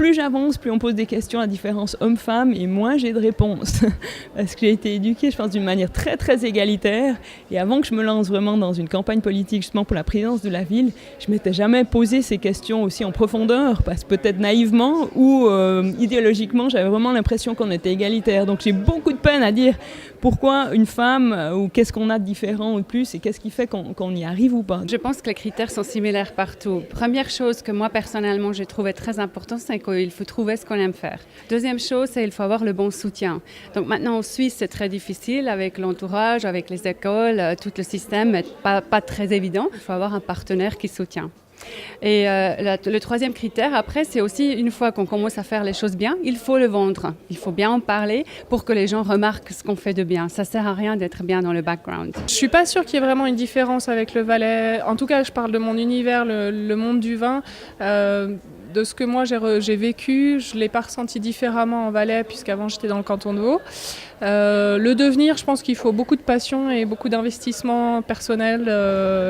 plus j'avance, plus on pose des questions à différence homme-femme et moins j'ai de réponses. Parce que j'ai été éduquée, je pense, d'une manière très très égalitaire. Et avant que je me lance vraiment dans une campagne politique justement pour la présidence de la ville, je m'étais jamais posé ces questions aussi en profondeur, parce que peut-être naïvement ou idéologiquement, j'avais vraiment l'impression qu'on était égalitaire. Donc j'ai beaucoup de peine à dire pourquoi une femme ou qu'est-ce qu'on a de différent ou de plus et qu'est-ce qui fait qu'on y arrive ou pas. Je pense que les critères sont similaires partout. Première chose que moi personnellement j'ai trouvé très important, c'est qu'il faut trouver ce qu'on aime faire. Deuxième chose, c'est qu'il faut avoir le bon soutien. Donc maintenant en Suisse, c'est très difficile avec l'entourage, avec les écoles, tout le système n'est pas très évident. Il faut avoir un partenaire qui soutient. Et le troisième critère, après, c'est aussi une fois qu'on commence à faire les choses bien, il faut le vendre. Il faut bien en parler pour que les gens remarquent ce qu'on fait de bien. Ça ne sert à rien d'être bien dans le background. Je ne suis pas sûre qu'il y ait vraiment une différence avec le Valais. En tout cas, je parle de mon univers, le monde du vin. De ce que moi j'ai vécu, je ne l'ai pas ressenti différemment en Valais, puisqu'avant j'étais dans le canton de Vaud. Le devenir, je pense qu'il faut beaucoup de passion et beaucoup d'investissement personnel.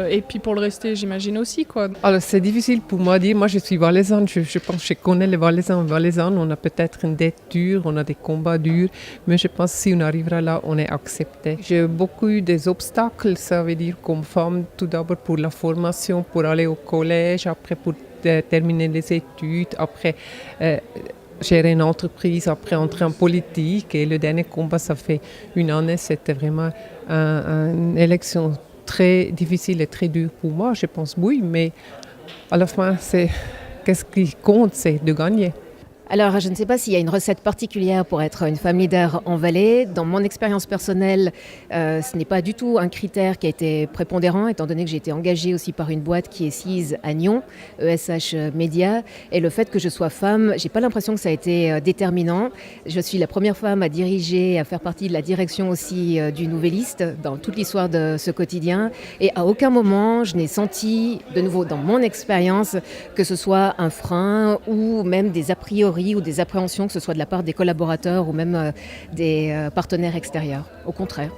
Et puis pour le rester, j'imagine aussi, quoi. Alors c'est difficile pour moi de dire. Moi je suis valaisanne, je pense que je connais les Valaisans. Valaisannes, on a peut-être une dette dure, on a des combats durs, mais je pense que si on arrivera là, on est accepté. J'ai beaucoup eu des obstacles, ça veut dire comme femme, tout d'abord pour la formation, pour aller au collège, après pour terminer les études, après gérer une entreprise, après entrer en politique. Et le dernier combat, ça fait une année, c'était vraiment une élection très difficile et très dure pour moi. Je pense oui, mais à la fin, qu'est-ce qui compte, c'est de gagner. Alors, je ne sais pas s'il y a une recette particulière pour être une femme leader en Valais. Dans mon expérience personnelle, ce n'est pas du tout un critère qui a été prépondérant, étant donné que j'ai été engagée aussi par une boîte qui est sise à Nyon, ESH Média. Et le fait que je sois femme, j'ai pas l'impression que ça a été déterminant. Je suis la première femme à diriger, à faire partie de la direction aussi du Nouvelliste dans toute l'histoire de ce quotidien. Et à aucun moment, je n'ai senti, de nouveau dans mon expérience, que ce soit un frein ou même des a priori ou des appréhensions, que ce soit de la part des collaborateurs ou même des partenaires extérieurs. Au contraire.